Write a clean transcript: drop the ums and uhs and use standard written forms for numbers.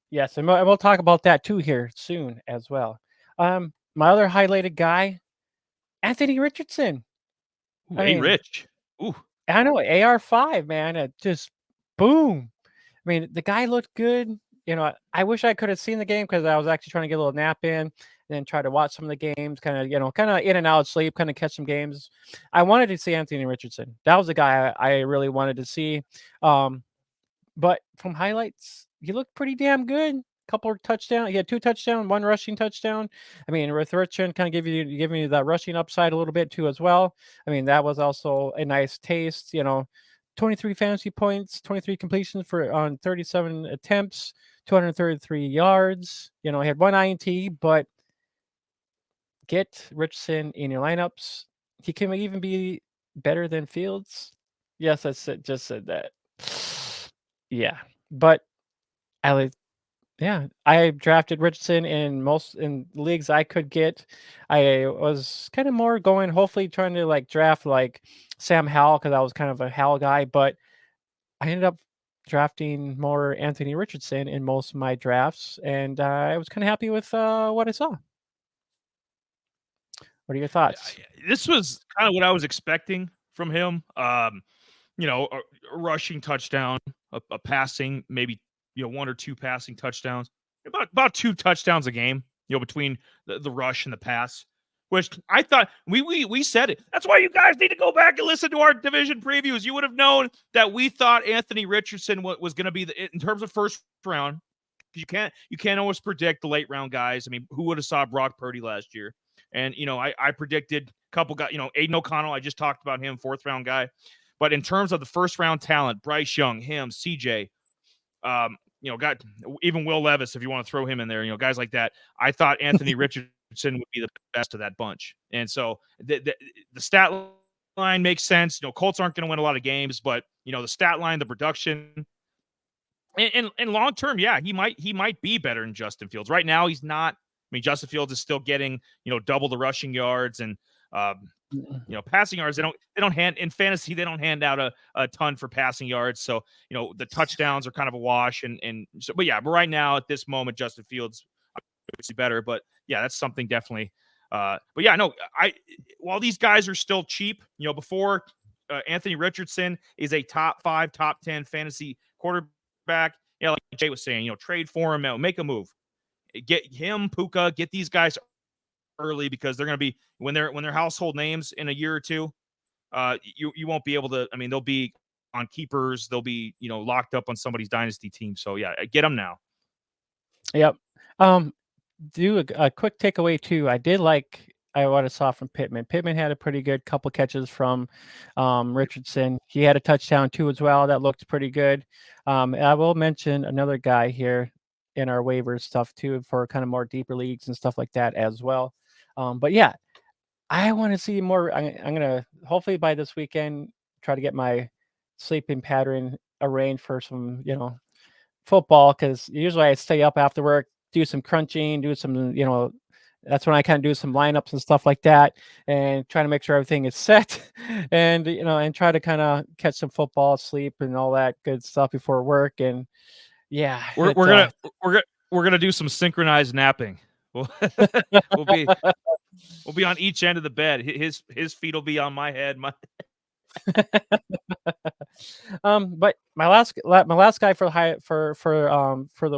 Yes, and we'll talk about that too here soon as well. My other highlighted guy, Anthony Richardson. Ooh, I A mean, Rich. Ooh, I know AR5, man. It just boom. I mean, the guy looked good. I wish I could have seen the game because I was actually trying to get a little nap in and then try to watch some of the games, kind of in and out of sleep, kind of catch some games. I wanted to see Anthony Richardson. That was the guy I really wanted to see. Um, but from highlights, he looked pretty damn good. Couple of touchdowns. He had 2 touchdowns, 1 rushing touchdown. I mean, with Richardson kind of giving you that rushing upside a little bit too as well. I mean, that was also a nice taste. 23 fantasy points, 23 completions for on 37 attempts, 233 yards. He had 1 INT, but get Richardson in your lineups. He can even be better than Fields. Yes, just said that. Yeah, but I yeah, I drafted Richardson in leagues I could get. I was kind of more going, hopefully trying to like draft like Sam Howell because I was kind of a Howell guy, but I ended up drafting more Anthony Richardson in most of my drafts, and I was kind of happy with what I saw. What are your thoughts? this was kind of what I was expecting from him. A rushing touchdown, a passing, maybe 1 or 2 passing touchdowns, about 2 touchdowns a game. Between the rush and the pass, which I thought we said it. That's why you guys need to go back and listen to our division previews. You would have known that we thought Anthony Richardson was going to be in terms of first round. You can't always predict the late round guys. I mean, who would have saw Brock Purdy last year? And I predicted a couple guys. Aiden O'Connell. I just talked about him, 4th round guy. But in terms of the first round talent, Bryce Young, him, CJ, got even Will Levis, if you want to throw him in there, guys like that. I thought Anthony Richardson would be the best of that bunch. And so the stat line makes sense. Colts aren't going to win a lot of games, but the stat line, the production, and long term, yeah, he might be better than Justin Fields. Right now, he's not. I mean, Justin Fields is still getting double the rushing yards and passing yards. They don't hand in fantasy. They don't hand out a ton for passing yards. So the touchdowns are kind of a wash. But right now at this moment, Justin Fields is better. But yeah, that's something definitely. But yeah, no, while these guys are still cheap, before Anthony Richardson is a top 5, top 10 fantasy quarterback. Like Jay was saying, trade for him, make a move, get him, Puka, get these guys early because they're going to be when they're household names in a year or two. You won't be able to. I mean, they'll be on keepers. They'll be locked up on somebody's dynasty team. So yeah, get them now. Yep. Um, do a quick takeaway too. I did like what I saw from Pittman. Pittman had a pretty good couple catches from Richardson. He had a touchdown too as well. That looked pretty good. I will mention another guy here in our waivers stuff too for kind of more deeper leagues and stuff like that as well. But yeah, I want to see more. I'm gonna hopefully by this weekend try to get my sleeping pattern arranged for some football because usually I stay up after work, do some crunching, do some, that's when I kind of do some lineups and stuff like that, and try to make sure everything is set, and and try to kind of catch some football, sleep, and all that good stuff before work. And yeah, We're we're gonna we're gonna we're gonna do some synchronized napping. We'll, we'll be we'll be on each end of the bed. His feet will be on my head. but my last guy for the high for the